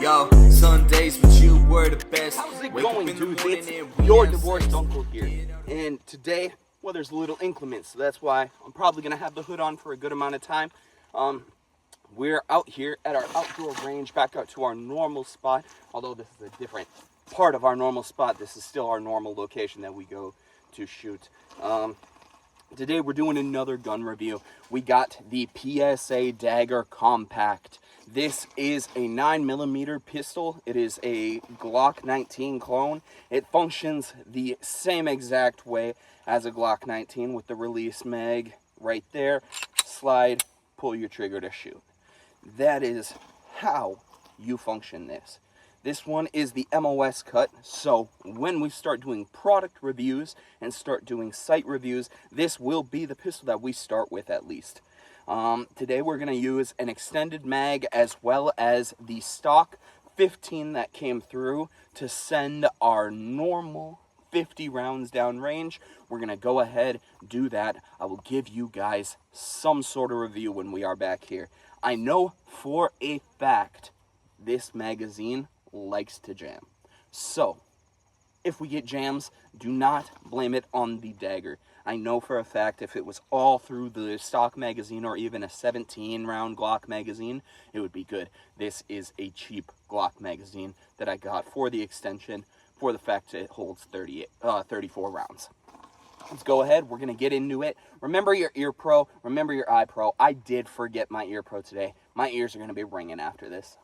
Yo, Sundays with you were the best. How's it going, dude? It's your divorced uncle here. And today, well, there's a little inclement, so that's why I'm probably going to have the hood on for a good amount of time. We're out here at our outdoor range, back out to our normal spot. Although this is a different part of our normal spot, this is still our normal location that we go to shoot. Today we're doing another gun review. We got the PSA Dagger Compact. This is a 9mm pistol. It is a Glock 19 clone. It functions the same exact way as a Glock 19 with the release mag right there. Slide, pull your trigger to shoot. That is how you function this. This one is the MOS cut, so when we start doing product reviews and start doing site reviews, this will be the pistol that we start with at least. Today we're going to use an extended mag as well as the stock 15 that came through to send our normal 50 rounds down range. We're going to go ahead, do that. I will give you guys some sort of review when we are back here. I know for a fact this magazine likes to jam. So, if we get jams, do not blame it on the Dagger. I know for a fact if it was all through the stock magazine or even a 17-round Glock magazine, it would be good. This is a cheap Glock magazine that I got for the extension, for the fact that it holds 34 rounds. Let's go ahead. We're going to get into it. Remember your ear pro. Remember your eye pro. I did forget my ear pro today. My ears are going to be ringing after this.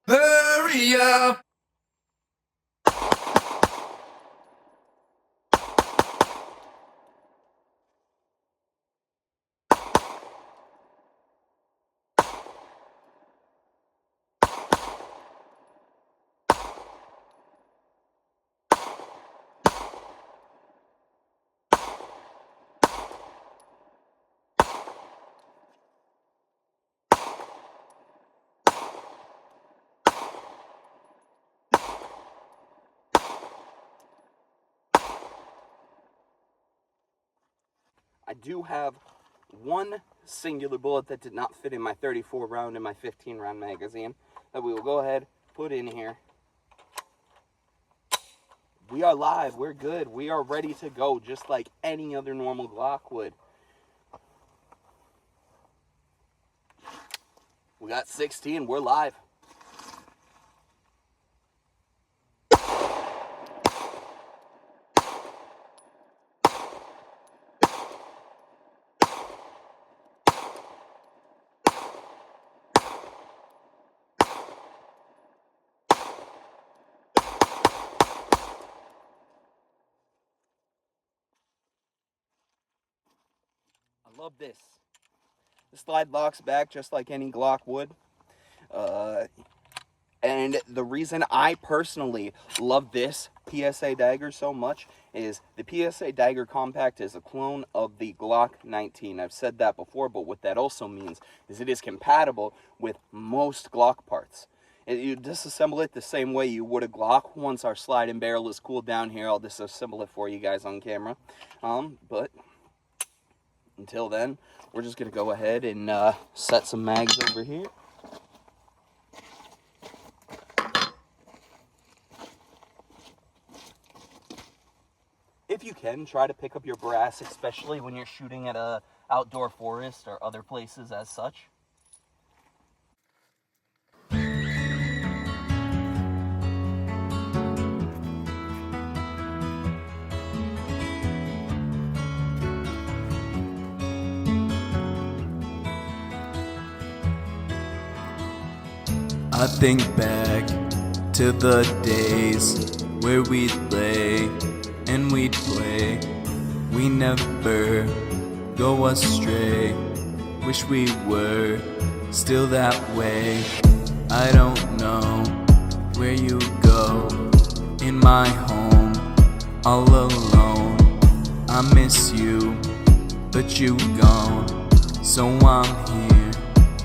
Hurry up! I do have one singular bullet that did not fit in my 34 round and my 15 round magazine that we will go ahead, put in here. We are live, we're good, we are ready to go just like any other normal Glock would. We got 16, we're live. I love this. The slide locks back just like any Glock would. And the reason I personally love this PSA Dagger so much is the PSA Dagger Compact is a clone of the Glock 19. I've said that before, but what that also means is it is compatible with most Glock parts. You disassemble it the same way you would a Glock. Once our slide and barrel is cooled down here, I'll disassemble it for you guys on camera. But until then, we're just going to go ahead and set some mags over here. If you can, try to pick up your brass, especially when you're shooting at a outdoor forest or other places as such. I think back to the days where we'd lay and we'd play. We never go astray. Wish we were still that way. I don't know where you go in my home all alone. I miss you, but but you gone. So I'm here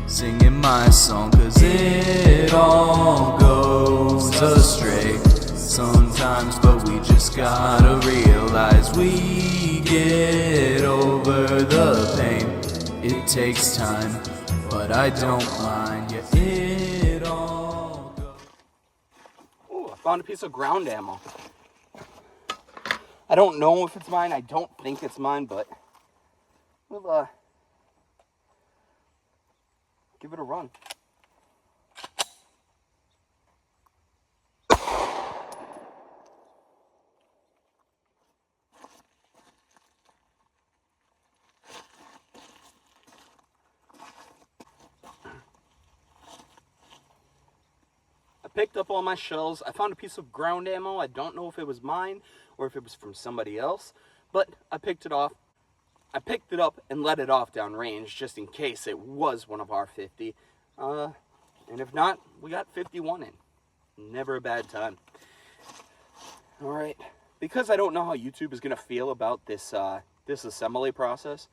singing my song, 'cause it all goes astray sometimes, but we just gotta realize we get over the pain. It takes time, but I don't mind. Yeah, it all goes. Ooh, I found a piece of ground ammo. I don't know if it's mine. I don't think it's mine, but we'll give it a run. I picked up all my shells. I found a piece of ground ammo. I don't know if it was mine or if it was from somebody else, but I picked it off. I picked it up and let it off downrange just in case it was one of our 50. And if not, we got 51 in. Never a bad time. All right, because I don't know how YouTube is gonna feel about this this assembly process,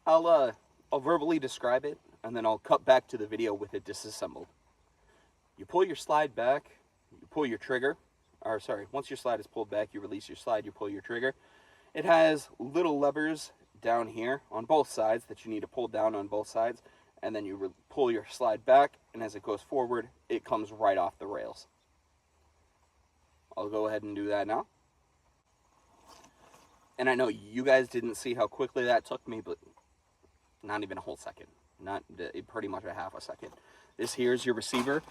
I'll verbally describe it and then I'll cut back to the video with it disassembled. You pull your slide back, you pull your trigger, or sorry, once your slide is pulled back, you release your slide, you pull your trigger. It has little levers down here on both sides that you need to pull down on both sides, and then you pull your slide back, and as it goes forward, it comes right off the rails. I'll go ahead and do that now. And I know you guys didn't see how quickly that took me, but not even a whole second. Not pretty much a half a second. This here is your receiver.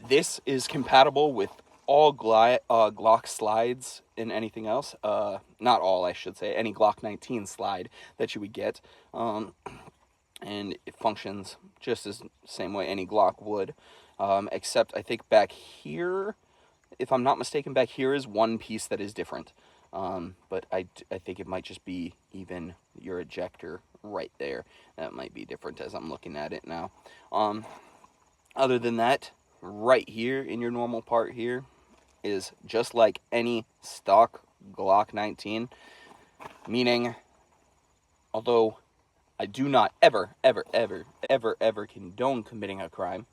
This is compatible with all Glock slides and anything else. Not all, I should say. Any Glock 19 slide that you would get. And it functions just as same way any Glock would. Except I think back here, if I'm not mistaken, back here is one piece that is different. But I think it might just be even your ejector right there. That might be different as I'm looking at it now. Other than that, right here in your normal part here is just like any stock Glock 19. Meaning, although I do not ever condone committing a crime,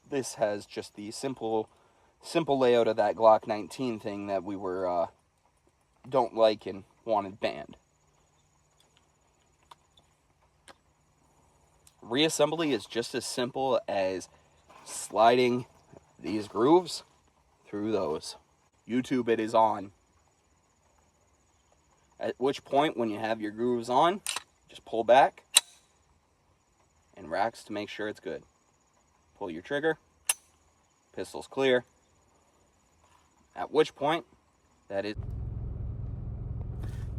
this has just the simple layout of that Glock 19 thing that we were don't like and wanted banned. Reassembly is just as simple as sliding these grooves through those. YouTube, it is on. At which point, when you have your grooves on, just pull back and racks to make sure it's good. Pull your trigger, pistol's clear. At which point, that is...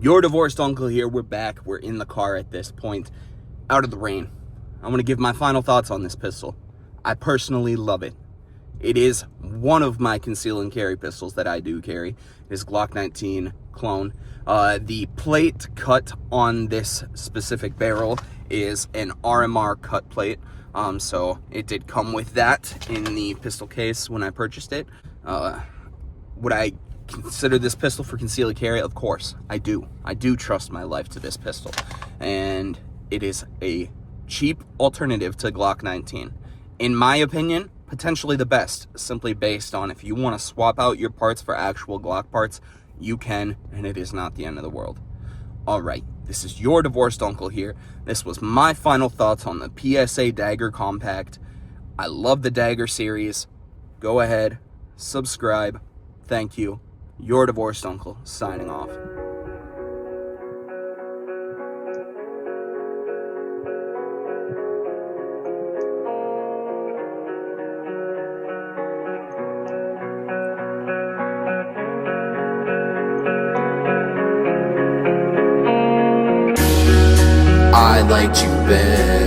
Your divorced uncle here. We're back. We're in the car at this point, out of the rain. I want to give my final thoughts on this pistol. I personally love it. It is one of my conceal and carry pistols that I do carry. It is Glock 19 clone. The plate cut on this specific barrel is an RMR cut plate. So it did come with that in the pistol case when I purchased it. Would I consider this pistol for conceal and carry? Of course, I do. I do trust my life to this pistol. And it is a cheap alternative to Glock 19. In my opinion, potentially the best, simply based on if you want to swap out your parts for actual Glock parts, you can, and it is not the end of the world. Alright, this is your divorced uncle here. This was my final thoughts on the PSA Dagger Compact. I love the Dagger series. Go ahead, subscribe. Thank you. Your divorced uncle, signing off. I liked you better